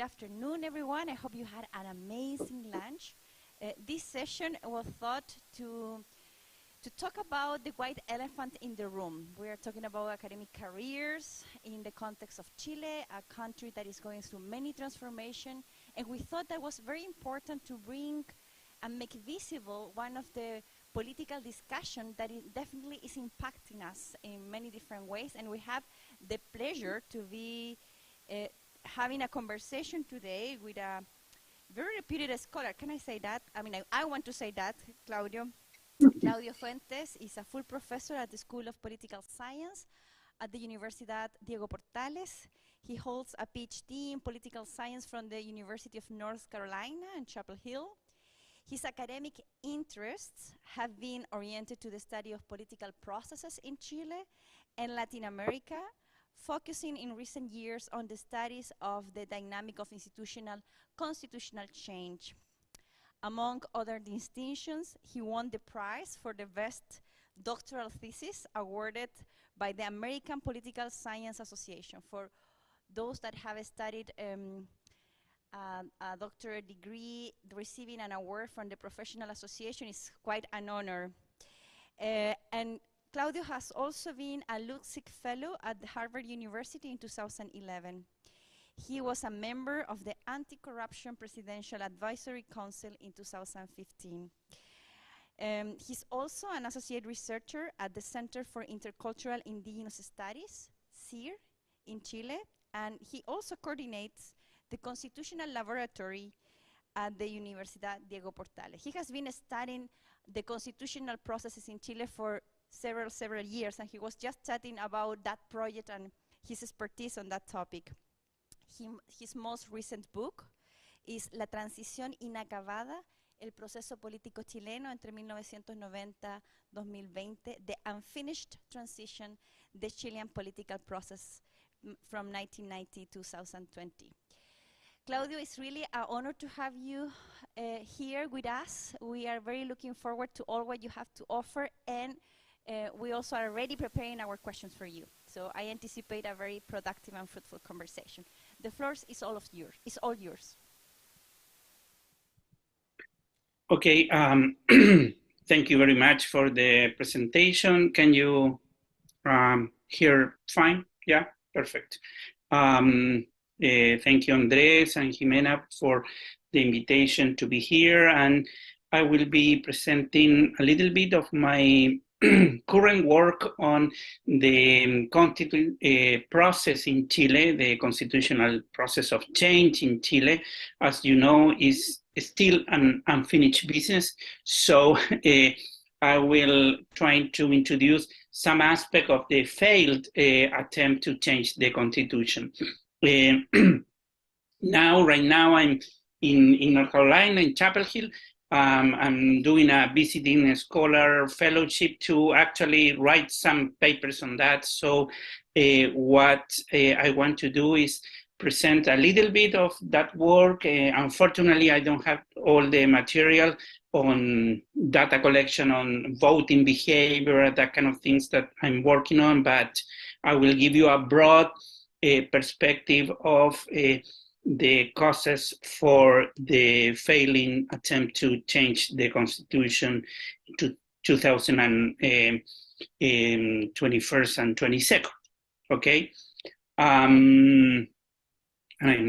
afternoon, everyone. I hope you had an amazing lunch. This session was thought to talk about the white elephant in the room. We are talking about academic careers in the context of Chile, a country that is going through many transformations, and we thought that was very important to bring and make visible one of the political discussion that definitely is impacting us in many different ways, and we have the pleasure to be having a conversation today with a very reputed scholar. Can I say that? I mean, I want to say that, Claudio. Claudio Fuentes is a full professor at the School of Political Science at the Universidad Diego Portales. He holds a PhD in political science from the University of North Carolina in Chapel Hill. His academic interests have been oriented to the study of political processes in Chile and Latin America, focusing in recent years on the studies of the dynamic of constitutional change. Among other distinctions, he won the prize for the best doctoral thesis awarded by the American Political Science Association. For those that have studied a doctorate degree, receiving an award from the professional association is quite an honor. And Claudio has also been a Luxic Fellow at the Harvard University in 2011. He was a member of the Anti-Corruption Presidential Advisory Council in 2015. He's also an associate researcher at the Center for Intercultural Indigenous Studies, CIR, in Chile, and he also coordinates the Constitutional Laboratory at the Universidad Diego Portales. He has been studying the constitutional processes in Chile for several years, and he was just chatting about that project and his expertise on that topic. His most recent book is La transición inacabada, el proceso político chileno entre 1990-2020, The Unfinished Transition, the Chilean Political Process from 1990-2020. Claudio, it's really an honor to have you here with us. We are very looking forward to all what you have to offer, and we also are already preparing our questions for you. So I anticipate a very productive and fruitful conversation. The floor is all yours. Okay, thank you very much for the presentation. Can you hear fine? Yeah, perfect. Thank you, Andres and Jimena, for the invitation to be here. And I will be presenting a little bit of my current work on the constitutional process in Chile, the constitutional process of change in Chile, as you know, is still an unfinished business. So I will try to introduce some aspect of the failed attempt to change the constitution. Right now I'm in North Carolina, in Chapel Hill. I'm doing a visiting scholar fellowship to actually write some papers on that. So what I want to do is present a little bit of that work. Unfortunately, I don't have all the material on data collection, on voting behavior, that kind of things that I'm working on, but I will give you a broad perspective of the causes for the failing attempt to change the constitution to 2021 and 22nd, okay? I'm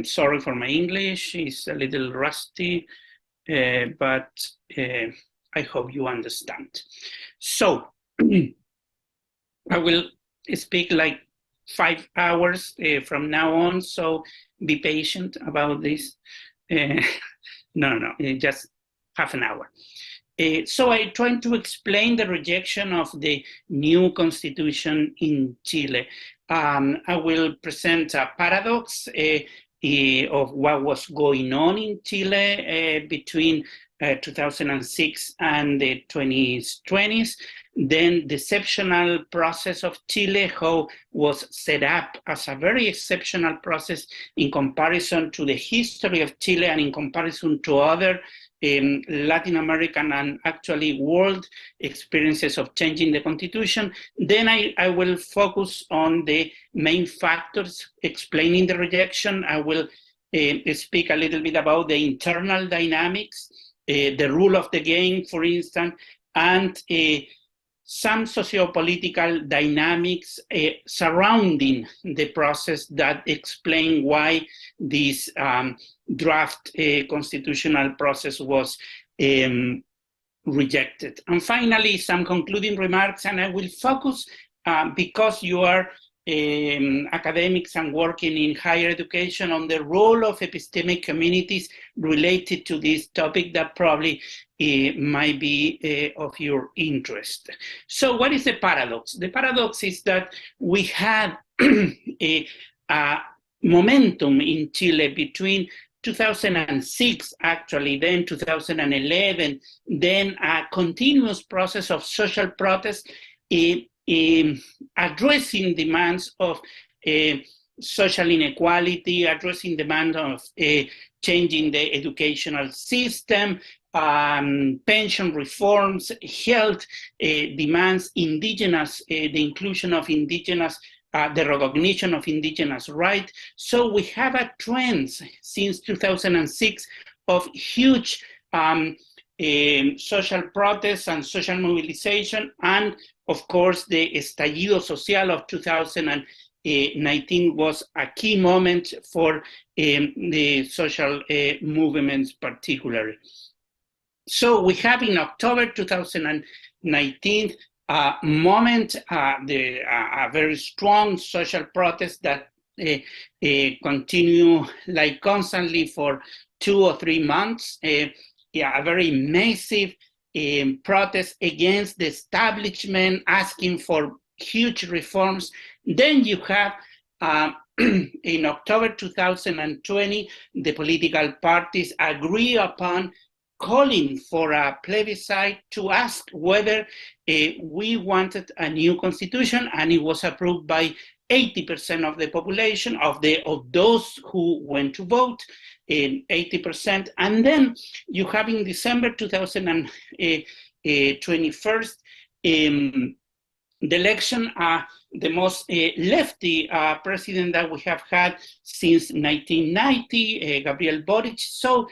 sorry for my English, it's a little rusty, but I hope you understand. So, I will speak like 5 hours from now on, so be patient about this. No, just half an hour. So I try to explain the rejection of the new constitution in Chile. I will present a paradox of what was going on in Chile between 2006 and the 2020s. Then the exceptional process of Chile, how was set up as a very exceptional process in comparison to the history of Chile and in comparison to other Latin American and actually world experiences of changing the constitution. Then I will focus on the main factors explaining the rejection. I will speak a little bit about the internal dynamics, the rule of the game, for instance, and some socio-political dynamics surrounding the process that explain why this draft constitutional process was rejected. And finally, some concluding remarks, and I will focus, because you are academics and working in higher education, on the role of epistemic communities related to this topic that probably might be of your interest. So what is the paradox? The paradox is that we had a momentum in Chile between 2006, actually, then 2011, then a continuous process of social protest addressing demands of social inequality, addressing demand of changing the educational system, pension reforms, health demands, indigenous, the inclusion of indigenous, the recognition of indigenous rights. So we have a trend since 2006 of huge social protests and social mobilization, and of course the estallido social of 2019 was a key moment for the social movements particularly. So we have in October 2019 moment, a very strong social protest that continue like constantly for 2 or 3 months. A very massive protest against the establishment, asking for huge reforms. Then you have, in October 2020, the political parties agree upon calling for a plebiscite to ask whether we wanted a new constitution, and it was approved by 80% of the population, of those who went to vote, 80%. And then you have in December 2021, the election, the most lefty president that we have had since 1990, Gabriel Boric. So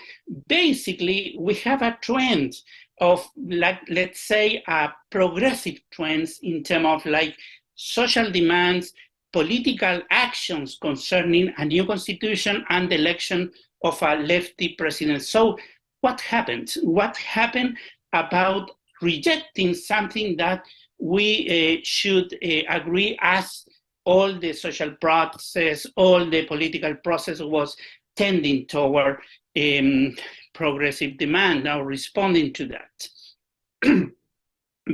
basically, we have a trend of, like, let's say, progressive trends in terms of like social demands, political actions concerning a new constitution and the election of a lefty president. So what happened? What happened about rejecting something that we should agree, as all the social process, all the political process was tending toward progressive demand, now responding to that.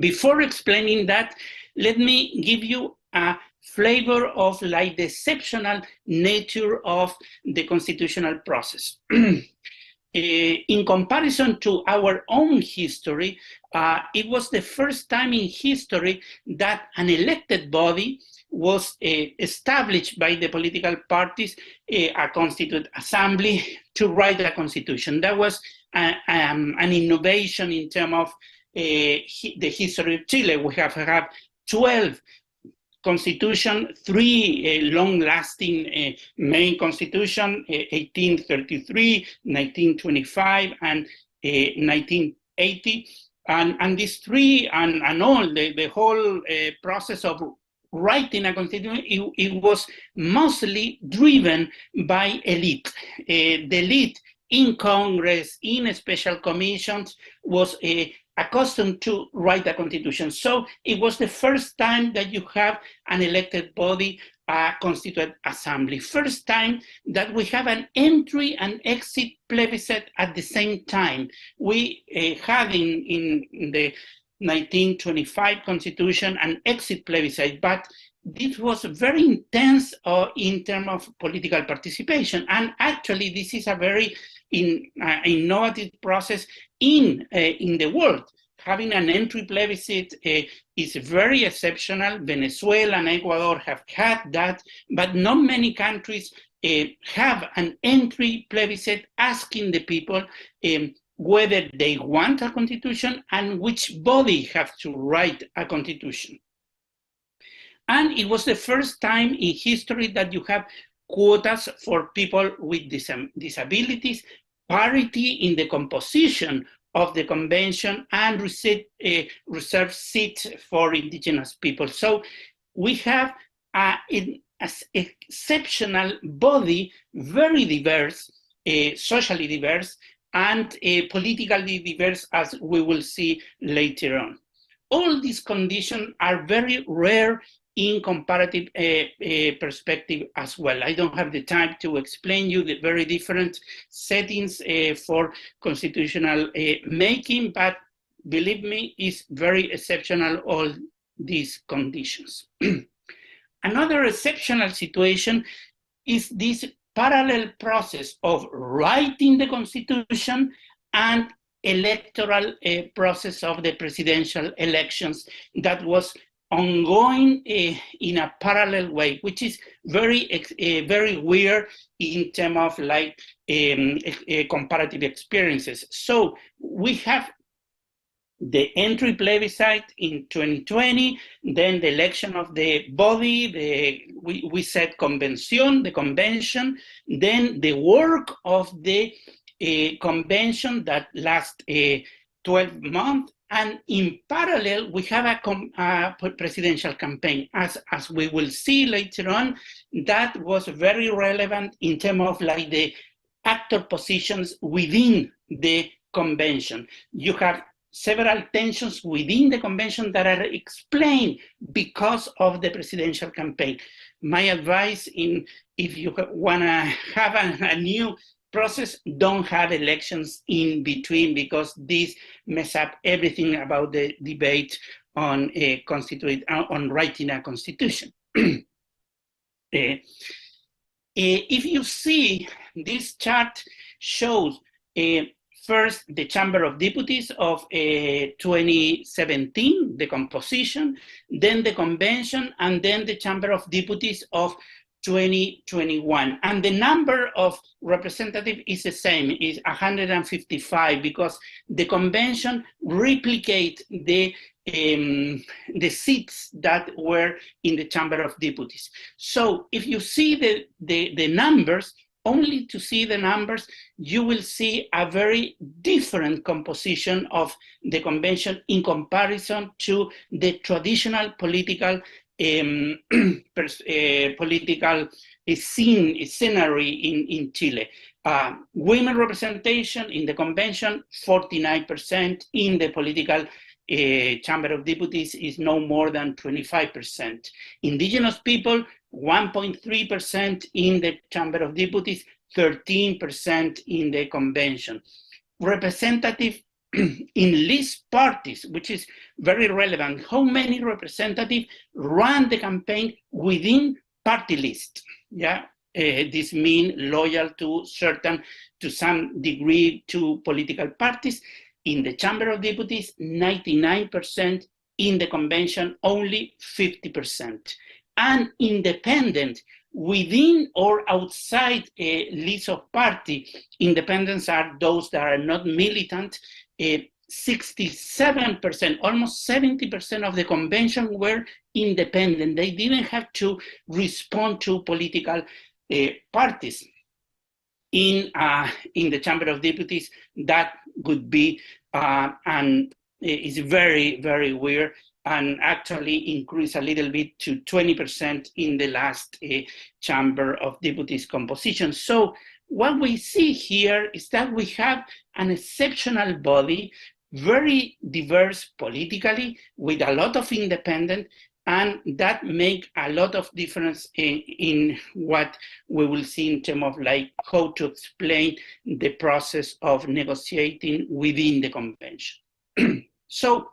Before explaining that, let me give you a flavor of like the exceptional nature of the constitutional process. In comparison to our own history, it was the first time in history that an elected body was established by the political parties, a constituent assembly, to write a constitution. That was an innovation in terms of the history of Chile. We have had 12 constitution, 3 long-lasting main constitution, 1833, 1925, and 1980. And these 3 and all, the whole process of writing a constitution, it was mostly driven by elite. The elite in Congress, in special commissions, was accustomed to write a constitution. So it was the first time that you have an elected body, a constituent assembly. First time that we have an entry and exit plebiscite at the same time. We had in the 1925 constitution an exit plebiscite, but this was very intense in terms of political participation. And actually, this is a very innovative process in the world. Having an entry plebiscite is very exceptional. Venezuela and Ecuador have had that, but not many countries have an entry plebiscite asking the people whether they want a constitution and which body has to write a constitution. And it was the first time in history that you have quotas for people with disabilities, parity in the composition of the convention, and reserved seats for indigenous people. So we have an exceptional body, very diverse, socially diverse, and politically diverse, as we will see later on. All these conditions are very rare in comparative perspective as well. I don't have the time to explain you the very different settings for constitutional making, but believe me, it's very exceptional, all these conditions. Another exceptional situation is this parallel process of writing the Constitution and electoral process of the presidential elections that was ongoing in a parallel way, which is very weird in terms of like comparative experiences. So we have the entry plebiscite in 2020, then the election of the body, we said convention, the convention, then the work of the convention that lasts 12 months, and in parallel, we have a presidential campaign. As we will see later on, that was very relevant in terms of like the actor positions within the convention. You have several tensions within the convention that are explained because of the presidential campaign. My advice, if you want to have a new process, don't have elections in between, because this mess up everything about the debate on on writing a constitution. If you see, this chart shows first the Chamber of Deputies of 2017, the composition, then the convention, and then the Chamber of Deputies of 2021. And the number of representatives is the same, is 155, because the convention replicate the seats that were in the Chamber of Deputies. So if you see the numbers, only to see the numbers, you will see a very different composition of the convention in comparison to the traditional political scenery in Chile. Women representation in the convention, 49%. In the political Chamber of Deputies is no more than 25%. Indigenous people, 1.3% in the Chamber of Deputies, 13% in the convention. Representative in list parties, which is very relevant. How many representatives ran the campaign within party list? Yeah, this means loyal to some degree to political parties. In the Chamber of Deputies, 99%. In the convention, only 50%. And independent, within or outside a list of party, independents are those that are not militant. 67%, almost 70% of the convention were independent. They didn't have to respond to political parties. In the Chamber of Deputies, that would be, and it's very, very weird, and actually increased a little bit to 20% in the last Chamber of Deputies composition. So what we see here is that we have an exceptional body, very diverse politically, with a lot of independent, and that make a lot of difference in what we will see in terms of like how to explain the process of negotiating within the convention. So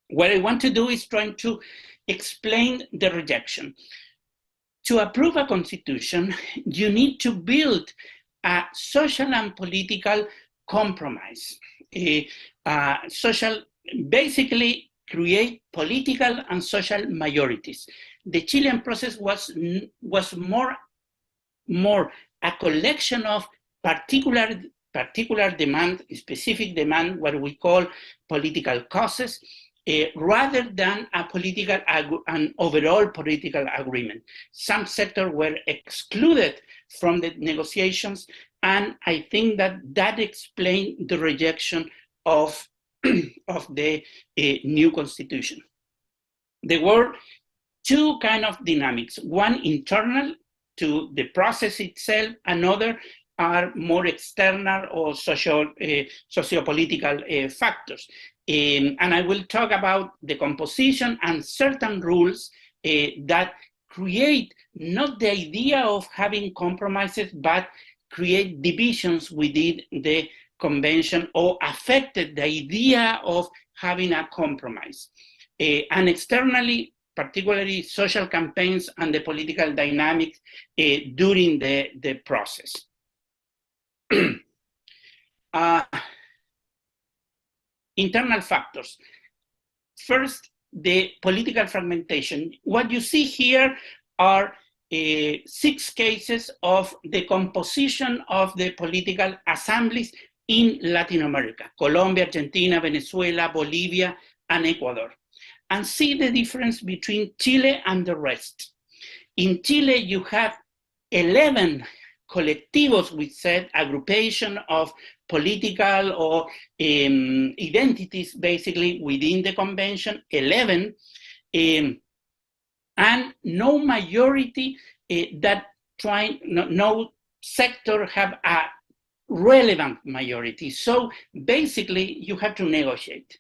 what I want to do is trying to explain the rejection. To approve a constitution, you need to build a social and political compromise. Basically create political and social majorities. The Chilean process was more a collection of particular demand, specific demand, what we call political causes, rather than an overall political agreement. Some sectors were excluded from the negotiations, and I think that explained the rejection of the new constitution. There were two kind of dynamics, one internal to the process itself, another are more external or socio-political factors. And I will talk about the composition and certain rules that create not the idea of having compromises, but create divisions within the convention or affected the idea of having a compromise. And externally, particularly social campaigns and the political dynamics during the process. Internal factors. First, the political fragmentation. What you see here are 6 cases of the composition of the political assemblies in Latin America: Colombia, Argentina, Venezuela, Bolivia, and Ecuador. And see the difference between Chile and the rest. In Chile, you have 11 colectivos, we said, aggregation of political or identities, basically, within the convention, 11, and no majority no sector have a relevant majority. So basically, you have to negotiate.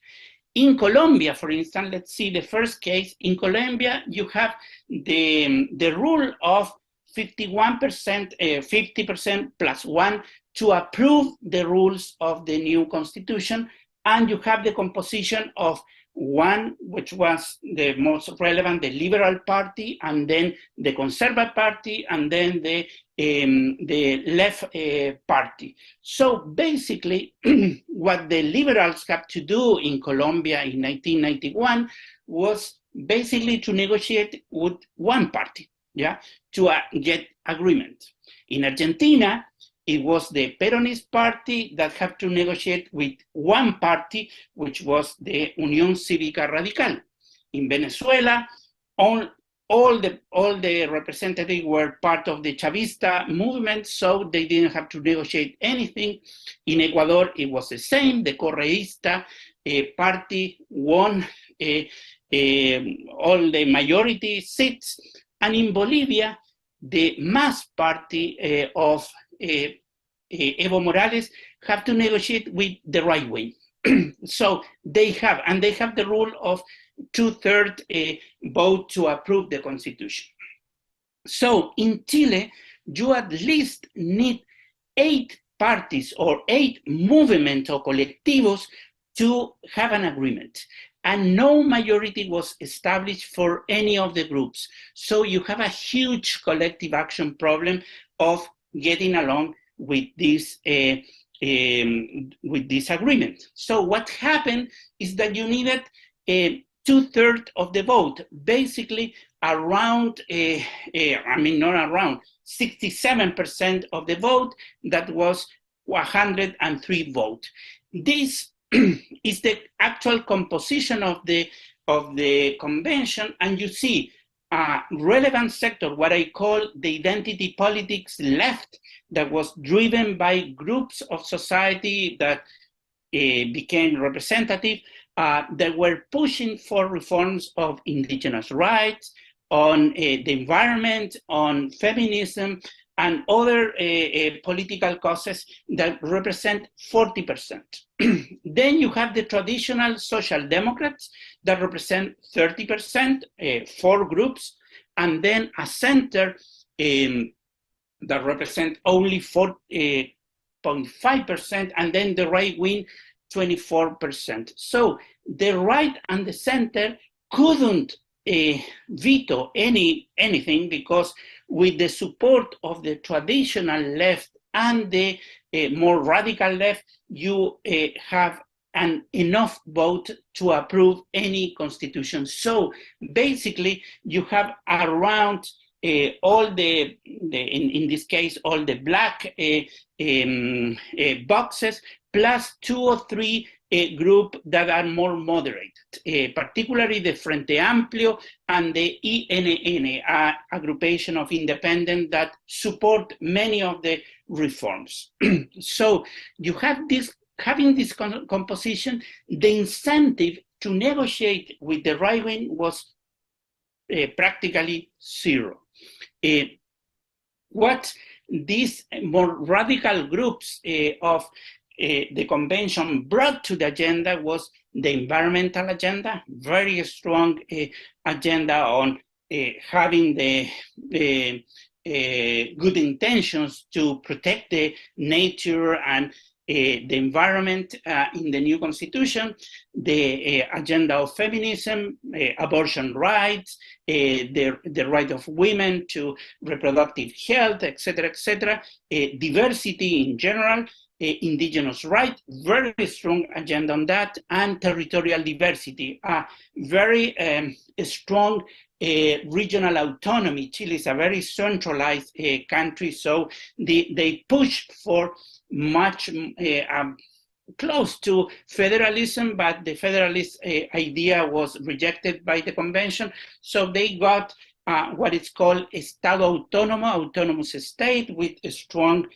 In Colombia, for instance, let's see the first case. In Colombia, you have the rule of 51%, 50% plus 1 to approve the rules of the new constitution, and you have the composition of one, which was the most relevant, the Liberal Party, and then the Conservative Party, and then the Left Party. So basically, what the liberals had to do in Colombia in 1991 was basically to negotiate with one party, to get agreement. In Argentina, it was the Peronist Party that had to negotiate with one party, which was the Unión Cívica Radical. In Venezuela, all the representatives were part of the Chavista movement, so they didn't have to negotiate anything. In Ecuador, it was the same. The Correísta party won all the majority seats. And in Bolivia, the MAS party of Evo Morales have to negotiate with the right wing. So they have the rule of 2/3 vote to approve the constitution. So in Chile, you at least need 8 parties or 8 movements or colectivos to have an agreement. And no majority was established for any of the groups. So you have a huge collective action problem of getting along with this agreement. So what happened is that you needed 2/3 of the vote, basically around, 67% of the vote. That was 103 votes. This is the actual composition of the convention, and you see a relevant sector, what I call the identity politics left, that was driven by groups of society that became representative, that were pushing for reforms of indigenous rights, on the environment, on feminism, and other political causes that represent 40%. Then you have the traditional social democrats that represent 30%, 4 groups, and then a center that represent only 4.5%, and then the right wing, 24%. So the right and the center couldn't veto anything, because with the support of the traditional left and the more radical left, you have enough vote to approve any constitution. So basically, you have around all in this case, all the black boxes, plus 2 or 3 groups that are more moderated, particularly the Frente Amplio and the INN, a aggregation of independents that support many of the reforms. So you have this, having this composition, the incentive to negotiate with the right wing was practically zero. What these more radical groups of the convention brought to the agenda was the environmental agenda, very strong agenda on having the good intentions to protect the nature and the environment in the new constitution, the agenda of feminism, abortion rights, the right of women to reproductive health, etc., diversity in general, indigenous rights, very strong agenda on that, and territorial diversity, a very strong regional autonomy. Chile is a very centralized country, so they push for much close to federalism, but the federalist idea was rejected by the convention. So they got what is called Estado Autónomo, autonomous state with a strong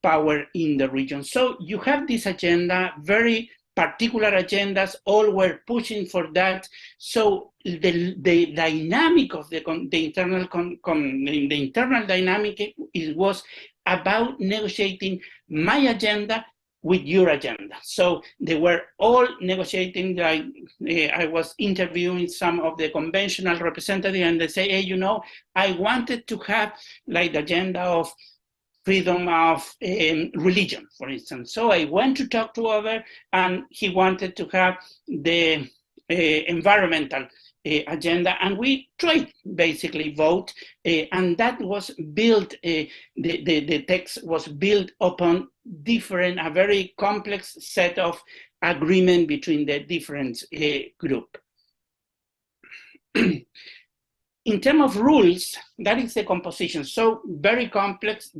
power in the region. So you have this agenda, very particular agendas, all were pushing for that. So the dynamic of the internal dynamic, it was about negotiating my agenda with your agenda. So they were all negotiating. I was interviewing some of the conventional representatives, and they say, hey, you know, I wanted to have like the agenda of freedom of religion, for instance. So I went to talk to Over, and he wanted to have the environmental agenda, and we tried basically vote, and that was built, the text was built upon a very complex set of agreement between the different group. In terms of rules, that is the composition. So very complex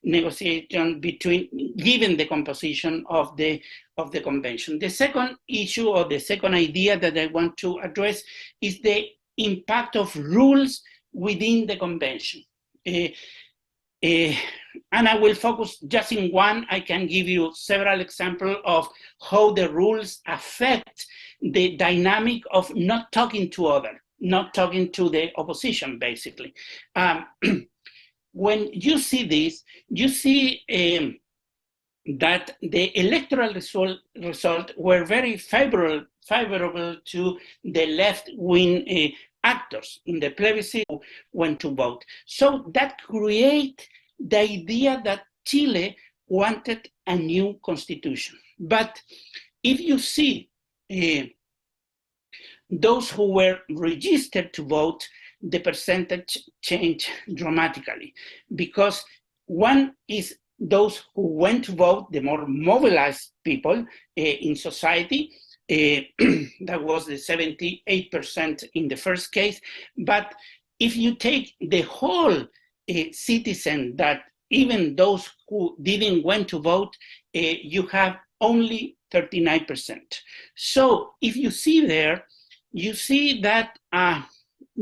negotiation between, given the composition of the convention. The second issue, or the second idea that I want to address, is the impact of rules within the convention. And I will focus just in one. I can give you several examples of how the rules affect the dynamic of not talking to others, not talking to the opposition, basically. When you see this, you see that the electoral result were very favorable to the left-wing actors in the plebiscite who went to vote. So that create the idea that Chile wanted a new constitution. But if you see those who were registered to vote, the percentage changed dramatically, because one is those who went to vote, the more mobilized people in society, that was the 78% in the first case. But if you take the whole citizen, that even those who didn't went to vote, you have only 39%. So if you see there, you see that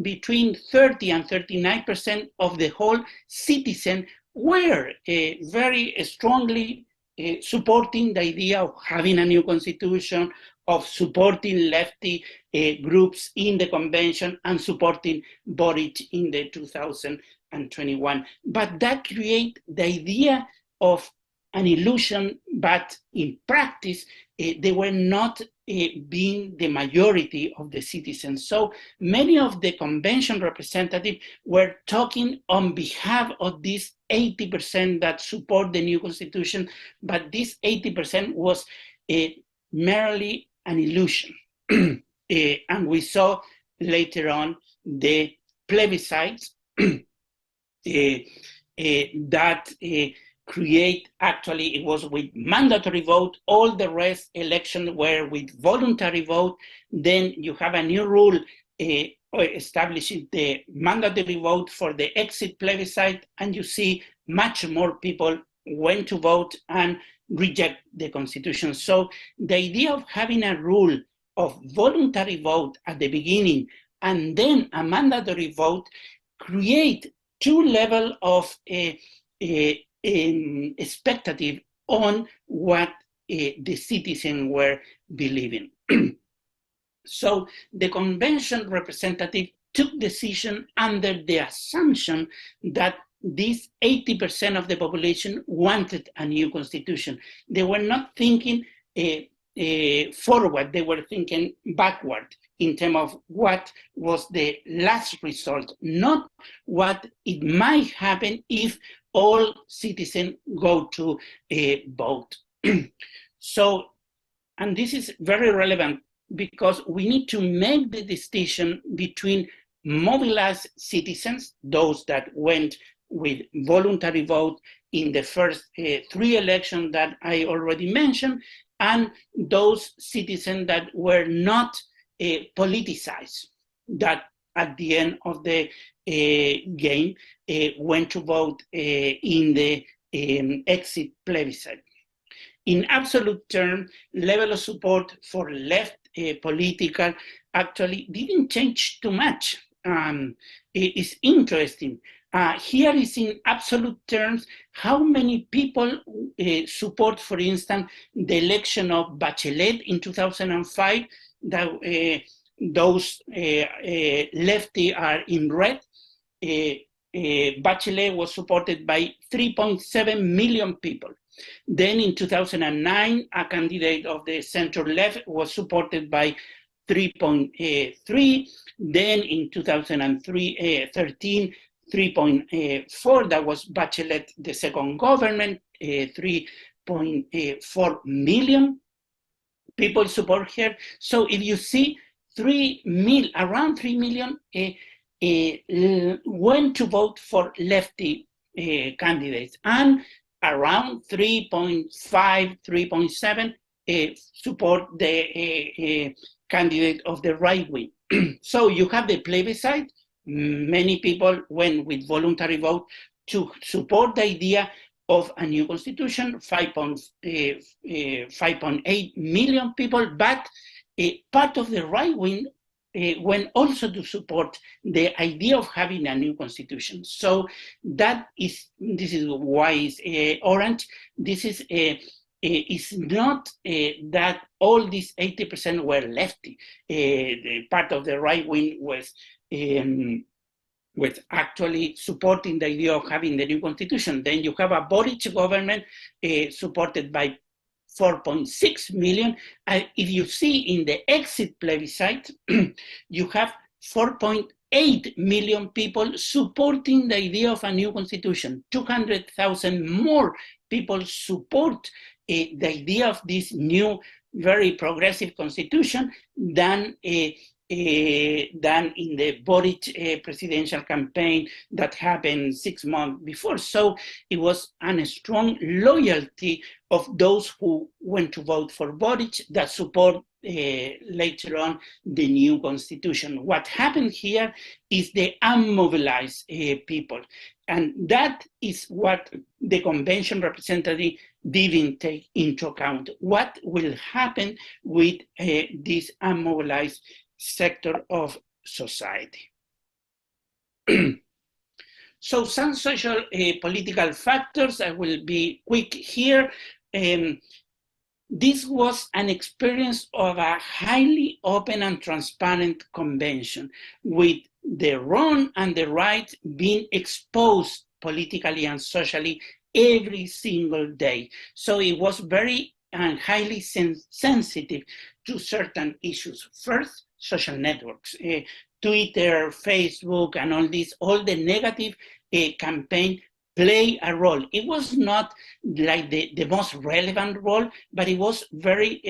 between 30 and 39% of the whole citizen were very strongly supporting the idea of having a new constitution, of supporting lefty groups in the convention, and supporting Boric in the 2021. But that creates the idea of an illusion, but in practice, they were not being the majority of the citizens. So many of the convention representatives were talking on behalf of this 80% that support the new constitution, but this 80% was merely an illusion. And we saw later on the plebiscites that create, actually it was with mandatory vote, all the rest elections were with voluntary vote. Then you have a new rule establishing the mandatory vote for the exit plebiscite, and you see much more people went to vote and reject the constitution. So the idea of having a rule of voluntary vote at the beginning and then a mandatory vote create two levels of expectative on what the citizens were believing. So the convention representative took decision under the assumption that this 80% of the population wanted a new constitution. They were not thinking forward, they were thinking backward in terms of what was the last result, not what it might happen if all citizens go to vote. So, and this is very relevant because we need to make the distinction between mobilized citizens, those that went with voluntary vote in the first three elections that I already mentioned, and those citizens that were not politicized, that at the end of the game went to vote in the exit plebiscite. In absolute terms, level of support for left political actually didn't change too much. It's interesting. Here is in absolute terms how many people support, for instance, the election of Bachelet in 2005. That those lefty are in red. Bachelet was supported by 3.7 million people. Then in 2009, a candidate of the center left was supported by 3.3. Then in 2013, 3.4, that was Bachelet, the second government, 3.4 million people support her. So if you see around 3 million went to vote for lefty candidates, and around 3.5, 3.7 support the candidate of the right wing. So you have the plebiscite. Many people went with voluntary vote to support the idea of a new constitution, 5.8 million people, but part of the right wing went also to support the idea of having a new constitution. So this is why it's orange. This is it's not that all these 80% were lefty. Part of the right wing was actually supporting the idea of having the new constitution. Then you have a Boric government supported by 4.6 million. If you see in the exit plebiscite, you have 4.8 million people supporting the idea of a new constitution. 200,000 more people support the idea of this new, very progressive constitution than in the Boric presidential campaign that happened 6 months before. So it was a strong loyalty of those who went to vote for Boric that support later on the new constitution. What happened here is the unmobilized people. And that is what the convention representative didn't take into account. What will happen with this unmobilized sector of society? So some social political factors, I will be quick here. This was an experience of a highly open and transparent convention, with the wrong and the right being exposed politically and socially every single day. So it was very and highly sensitive to certain issues. First, social networks, Twitter, Facebook, and all the negative campaign play a role. It was not like the most relevant role, but it was very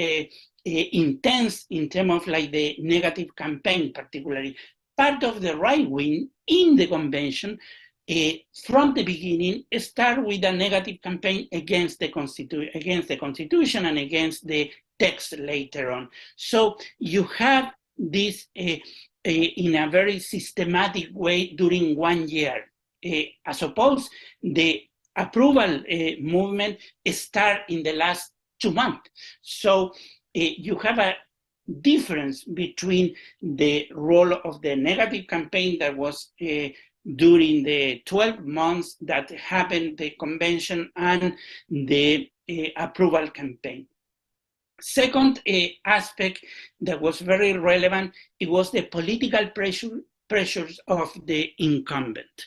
intense in terms of like the negative campaign, particularly. Part of the right wing in the convention from the beginning start with a negative campaign against the constitution and against the text later on. So you have this in a very systematic way during 1 year. As opposed, the approval movement start in the last 2 months. So you have a difference between the role of the negative campaign that was during the 12 months that happened, the convention, and the approval campaign. Second aspect that was very relevant, it was the political pressures of the incumbent.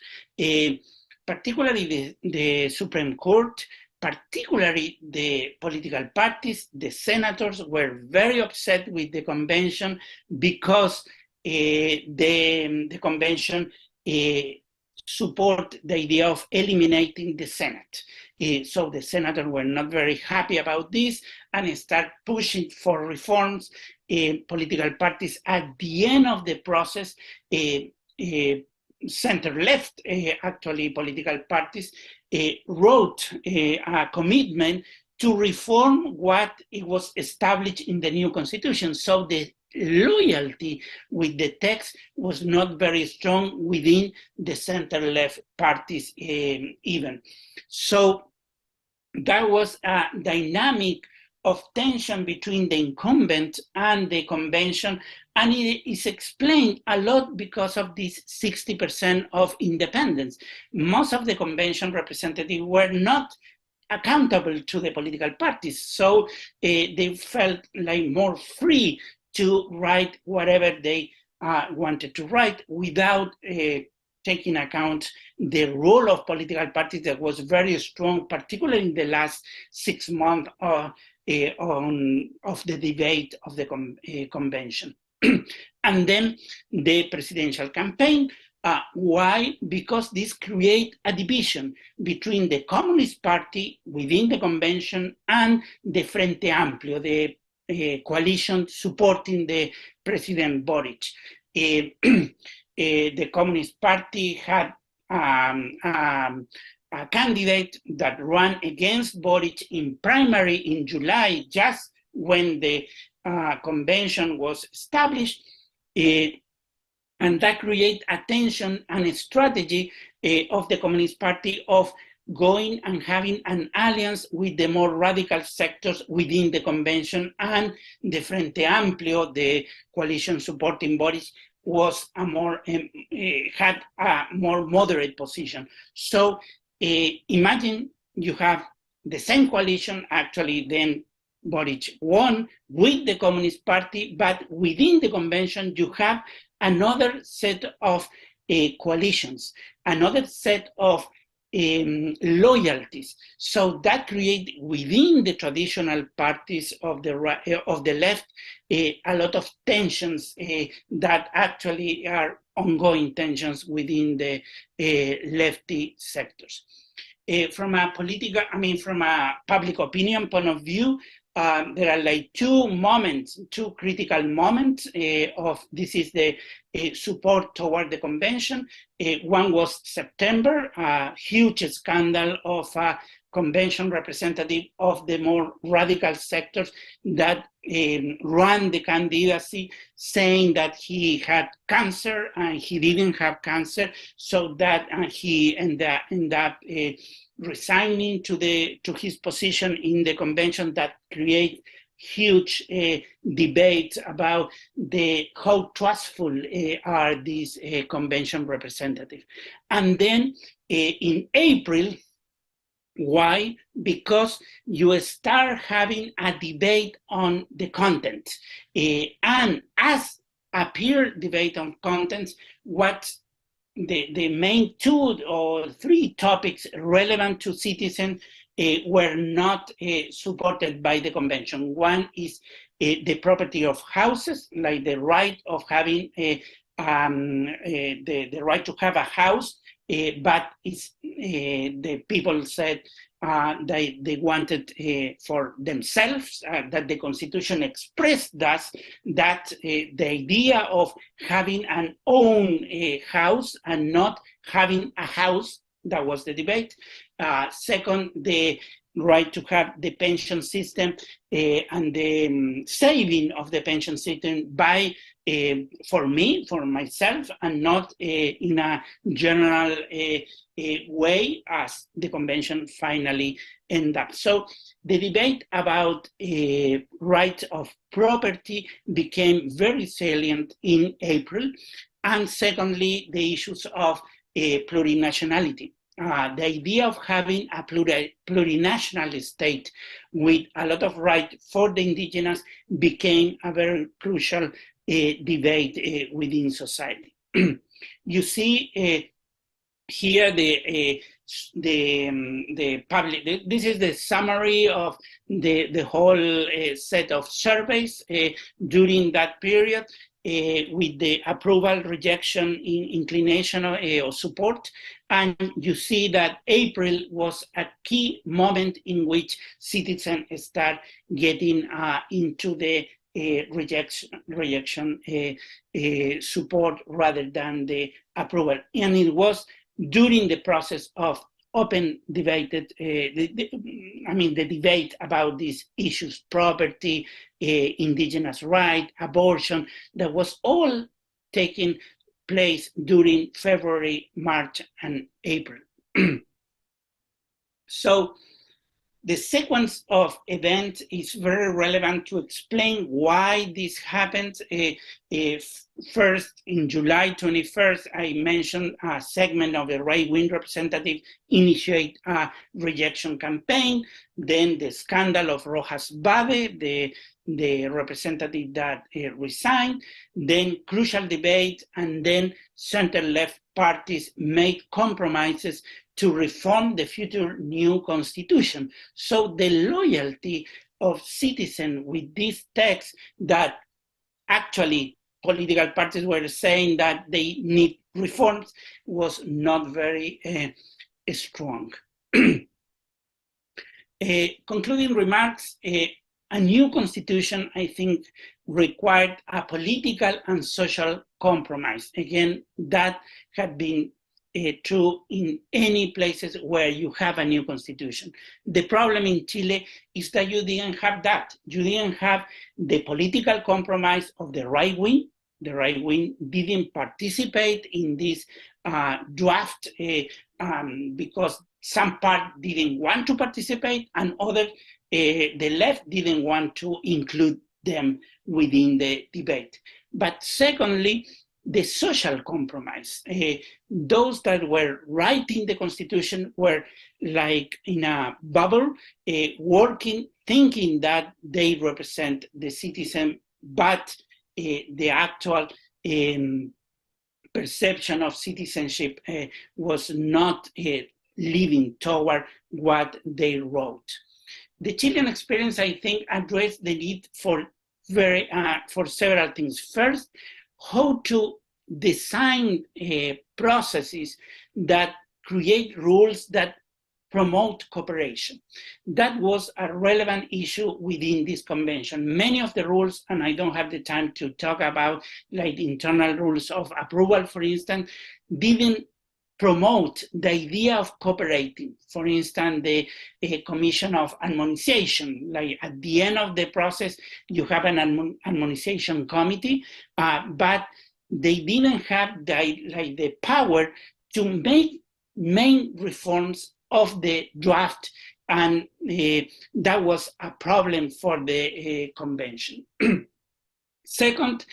Particularly the Supreme Court, particularly the political parties, the senators were very upset with the convention because the convention support the idea of eliminating the Senate. So the senators were not very happy about this and start pushing for reforms. Political parties at the end of the process, center-left, actually, political parties wrote a commitment to reform what it was established in the new constitution. So the loyalty with the text was not very strong within the center-left parties even. So that was a dynamic of tension between the incumbent and the convention, and it is explained a lot because of this 60% of independence. Most of the convention representatives were not accountable to the political parties, so they felt like more free to write whatever they wanted to write without taking account the role of political parties that was very strong, particularly in the last 6 months of the debate of the convention. And then the presidential campaign. Why? Because this creates a division between the Communist Party within the convention and the Frente Amplio, the coalition supporting the President Boric. The Communist Party had a candidate that ran against Boric in primary in July, just when the convention was established, and that created a tension and a strategy of the Communist Party of going and having an alliance with the more radical sectors within the convention, and the Frente Amplio, the coalition supporting Boric, was had a more moderate position. So imagine you have the same coalition, actually then Boric won with the Communist Party, but within the convention you have another set of coalitions, another set of loyalties. So that creates within the traditional parties of the left a lot of tensions that actually are ongoing tensions within the lefty sectors. From a public opinion point of view, there are like two critical moments of this is the support toward the convention. One was September, a huge scandal of a convention representative of the more radical sectors that ran the candidacy, saying that he had cancer and he didn't have cancer, so that he ended up resigning to his position in the convention. That create huge debate about how trustful are these convention representatives. And then in April, why? Because you start having a debate on the content. And as a peer debate on contents, what the main 2 or 3 topics relevant to citizens were not supported by the convention. One is the property of houses, like the right of having the right to have a house, but it's, the people said they wanted for themselves, that the Constitution expressed that the idea of having an own house and not having a house. That was the debate. Second, the right to have the pension system and the saving of the pension system by, for me, for myself, and not in a general way as the convention finally ended up. So the debate about right of property became very salient in April. And secondly, the issues of plurinationality. The idea of having a plurinational state with a lot of rights for the indigenous became a very crucial debate within society. You see here the public, this is the summary of the whole set of surveys during that period. With the approval, rejection, inclination, or support. And you see that April was a key moment in which citizens start getting into the rejection support rather than the approval. And it was during the process of open debated, the debate about these issues, property, indigenous right, abortion, that was all taking place during February, March, and April. So the sequence of events is very relevant to explain why this happened. First, in July 21st, I mentioned a segment of the right-wing representative initiate a rejection campaign. Then the scandal of Rojas Bade, the representative that resigned. Then crucial debate, and then center-left parties made compromises to reform the future new constitution. So the loyalty of citizens with this text that actually political parties were saying that they need reforms was not very strong. Concluding remarks, a new constitution, I think, required a political and social compromise. Again, that had been true in any places where you have a new constitution. The problem in Chile is that you didn't have that. You didn't have the political compromise of the right wing. The right wing didn't participate in this draft because some part didn't want to participate and other, the left didn't want to include them within the debate. But secondly, the social compromise. Those that were writing the constitution were like in a bubble, working, thinking that they represent the citizen, but the actual perception of citizenship was not leading toward what they wrote. The Chilean experience, I think, addressed the need for several things. First, how to design processes that create rules that promote cooperation. That was a relevant issue within this convention. Many of the rules, and I don't have the time to talk about like internal rules of approval, for instance, didn't promote the idea of cooperating. For instance, the commission of harmonization, like at the end of the process, you have an harmonization committee, but they didn't have the power to make main reforms of the draft, and that was a problem for the convention. Second,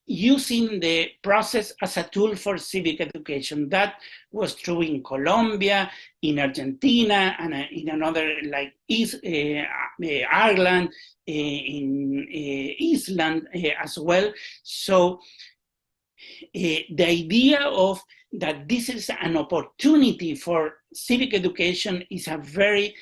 using the process as a tool for civic education. That was true in Colombia, in Argentina, and in another like Ireland, in Iceland as well. So the idea of that this is an opportunity for civic education is a very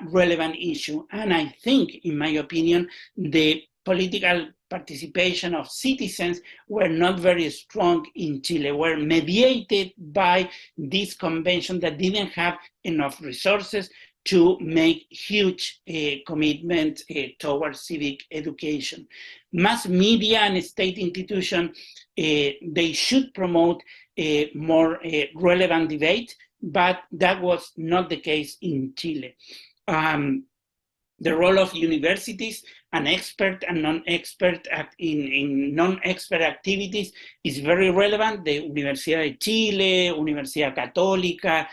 relevant issue. And I think, in my opinion, the political participation of citizens were not very strong in Chile, were mediated by this convention that didn't have enough resources to make huge commitment towards civic education. Mass media and state institutions, they should promote a more relevant debate, but that was not the case in Chile. The role of universities and expert and non-expert in non-expert activities is very relevant. The Universidad de Chile, Universidad Católica,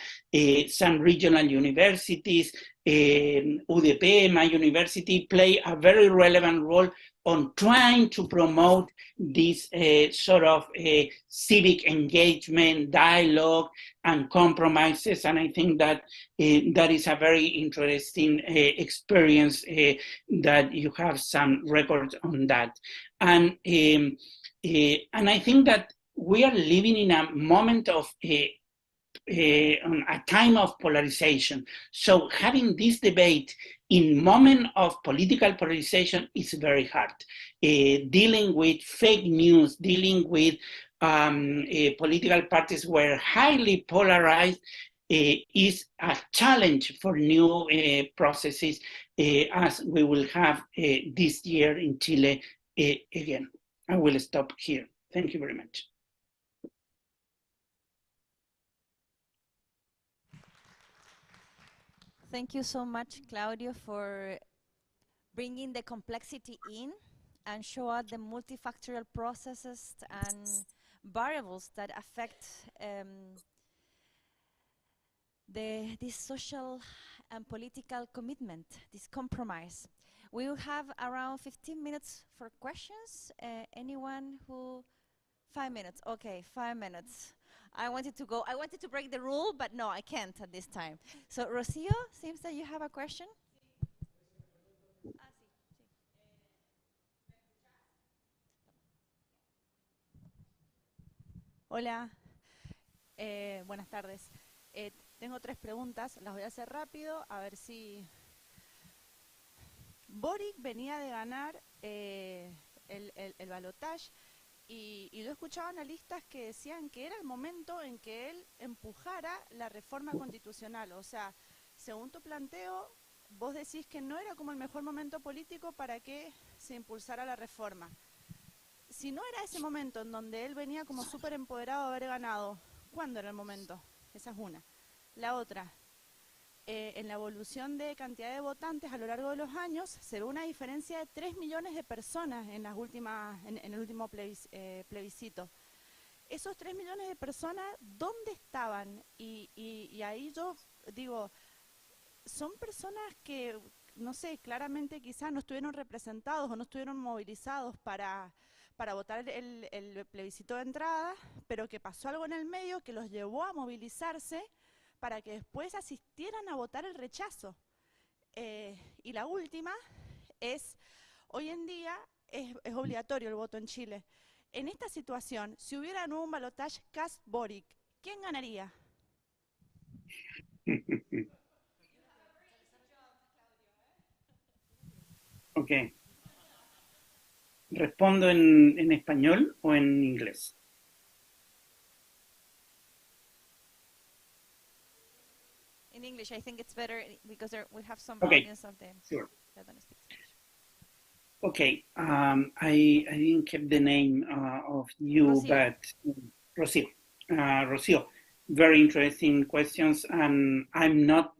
some regional universities, UDP, my university, play a very relevant role on trying to promote this sort of civic engagement, dialogue, and compromises. And I think that that is a very interesting experience that you have some records on that. And I think that we are living in a moment of a time of polarization. So having this debate in moment of political polarization is very hard. Dealing with fake news, dealing with political parties were highly polarized is a challenge for new processes as we will have this year in Chile again. I will stop here. Thank you very much. Thank you so much, Claudio, for bringing the complexity in and show us the multifactorial processes and variables that affect this social and political commitment, this compromise. We will have around 15 minutes for questions. Anyone who... 5 minutes, okay, 5 minutes. I wanted to break the rule, but no, I can't at this time. So, Rocio, seems that you have a question. Hola, buenas tardes. Tengo 3 preguntas, las voy a hacer rápido, a ver si... Boric venía de ganar el balotaje y yo escuchaba analistas que decían que era el momento en que él empujara la reforma constitucional. O sea, según tu planteo, vos decís que no era como el mejor momento político para que se impulsara la reforma. Si no era ese momento en donde él venía como súper empoderado de haber ganado, ¿cuándo era el momento? Esa es una. La otra, en la evolución de cantidad de votantes a lo largo de los años, se ve una diferencia de 3 millones de personas en el último plebiscito. Esos 3 millones de personas, ¿dónde estaban? Y ahí yo digo, son personas que, no sé, claramente quizás no estuvieron representados o no estuvieron movilizados para votar el plebiscito de entrada, pero que pasó algo en el medio que los llevó a movilizarse para que después asistieran a votar el rechazo. Y la última es, hoy en día es obligatorio el voto en Chile. En esta situación, si hubiera un balotaje Kast-Boric, ¿quién ganaría? Ok. ¿Respondo en español o en inglés? In English, I think it's better because we have some Okay. audience of them Sure. that don't speak Spanish. Okay, I didn't get the name of you, Rocio. but Rocio. Rocio, very interesting questions. I'm not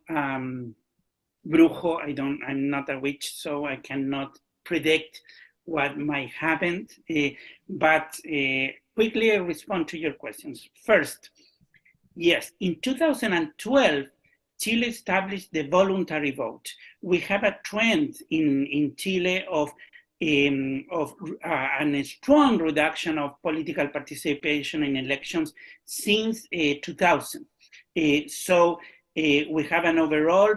brujo. I'm not a witch, so I cannot predict what might happen. But quickly, I respond to your questions. First, yes, in 2012. Chile established the voluntary vote. We have a trend in Chile of a strong reduction of political participation in elections since 2000. So we have an overall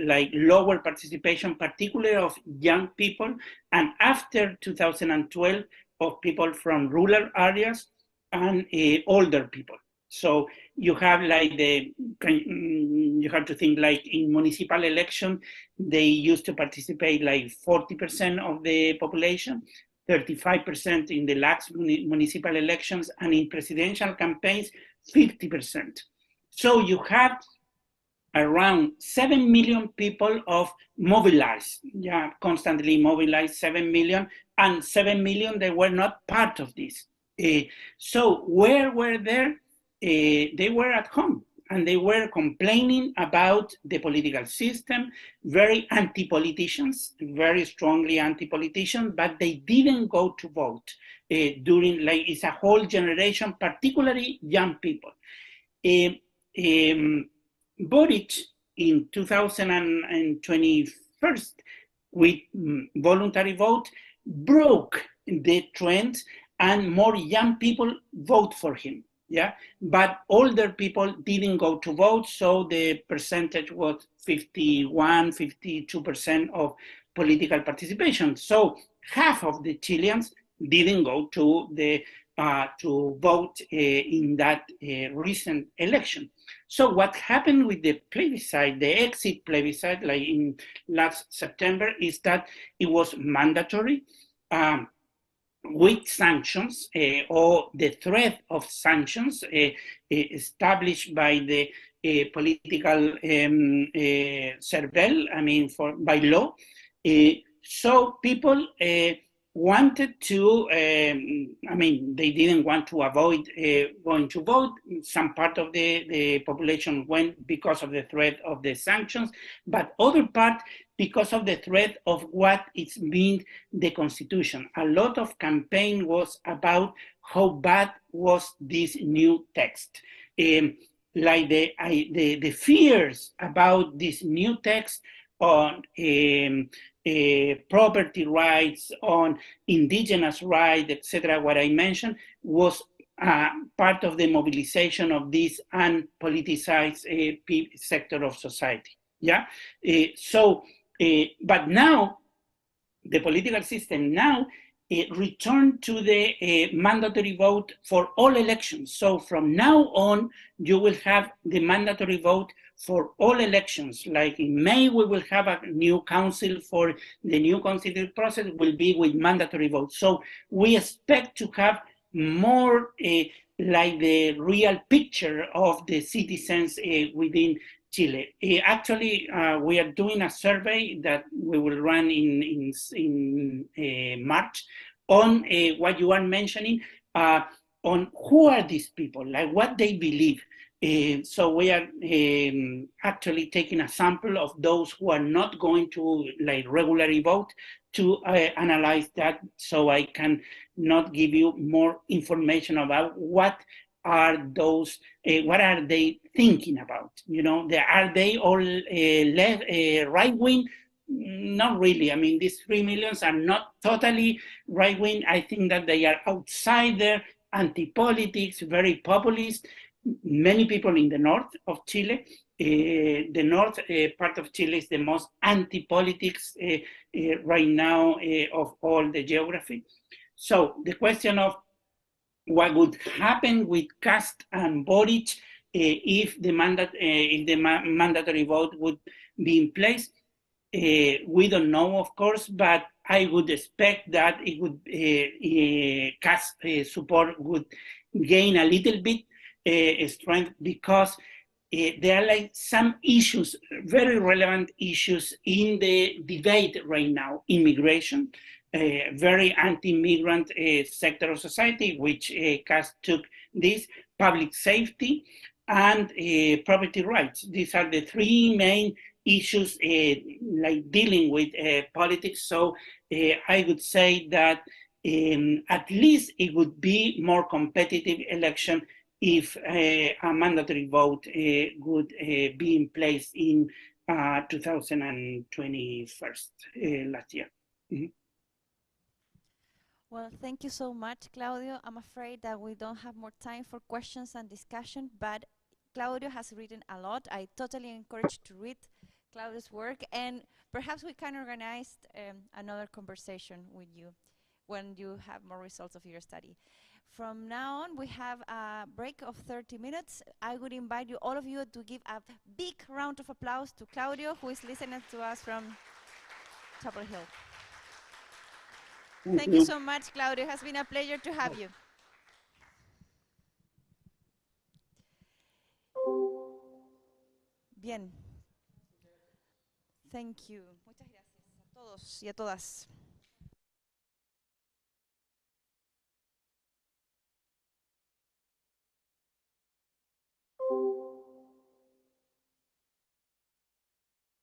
like lower participation, particularly of young people, and after 2012 of people from rural areas and older people. So you have like you have to think like in municipal election, they used to participate like 40% of the population, 35% in the last municipal elections, and in presidential campaigns, 50%. So you have around 7 million people of mobilized, constantly mobilized 7 million, and 7 million, they were not part of this. So where were they? They were at home. and they were complaining about the political system, very anti-politicians, very strongly anti-politicians, but they didn't go to vote during, like, it's a whole generation, particularly young people. Boric in 2021 with voluntary vote broke the trend, and more young people vote for him. Yeah, but older people didn't go to vote, so the percentage was 51, 52% of political participation. So half of the Chileans didn't go to the to vote in that recent election. So what happened with the plebiscite, the exit plebiscite, like in last September, is that it was mandatory. With sanctions or the threat of sanctions established by the political CERVEL, I mean, by law. So people wanted to, I mean, they didn't want to avoid going to vote. Some part of the population went because of the threat of the sanctions, but other part because of the threat of what it means the Constitution. A lot of campaign was about how bad was this new text. Like the fears about this new text on property rights, on indigenous rights, etc., what I mentioned, was part of the mobilization of this unpoliticized sector of society. Yeah, but now, the political system now returned to the mandatory vote for all elections. So from now on, you will have the mandatory vote for all elections. Like in May, we will have a new council for the new constitutional process, will be with mandatory vote. So we expect to have more like the real picture of the citizens within Chile. Actually, we are doing a survey that we will run in March on what you are mentioning, on who are these people, like what they believe. So we are actually taking a sample of those who are not going to like regularly vote to analyze that, so I can not give you more information about what are those, what are they thinking about? You know, are they all left, right-wing? Not really. I mean, these 3 millions are not totally right-wing. I think that they are outsider, anti-politics, very populist. Many people in the north of Chile, the north part of Chile is the most anti-politics right now of all the geography. So the question of what would happen with Cast and Boric if the mandatory vote would be in place. We don't know, of course, but I would expect that it would Cast support would gain a little bit strength, because there are like some issues, very relevant issues in the debate right now. Immigration, very anti-immigrant sector of society, which Cast took this, public safety, and property rights. These are the 3 main issues like dealing with politics. So I would say that at least it would be more competitive election if a mandatory vote would be in place in 2021 last year. Mm-hmm. Well, thank you so much, Claudio. I'm afraid that we don't have more time for questions and discussion, but Claudio has written a lot. I totally encourage to read Claudio's work, and perhaps we can organize another conversation with you when you have more results of your study. From now on, we have a break of 30 minutes. I would invite you, all of you, to give a big round of applause to Claudio, who is listening to us from Chapel Hill. Thank you so much, Claudio. It has been a pleasure to have you. Bien. Thank you. Muchas gracias a todos y a todas.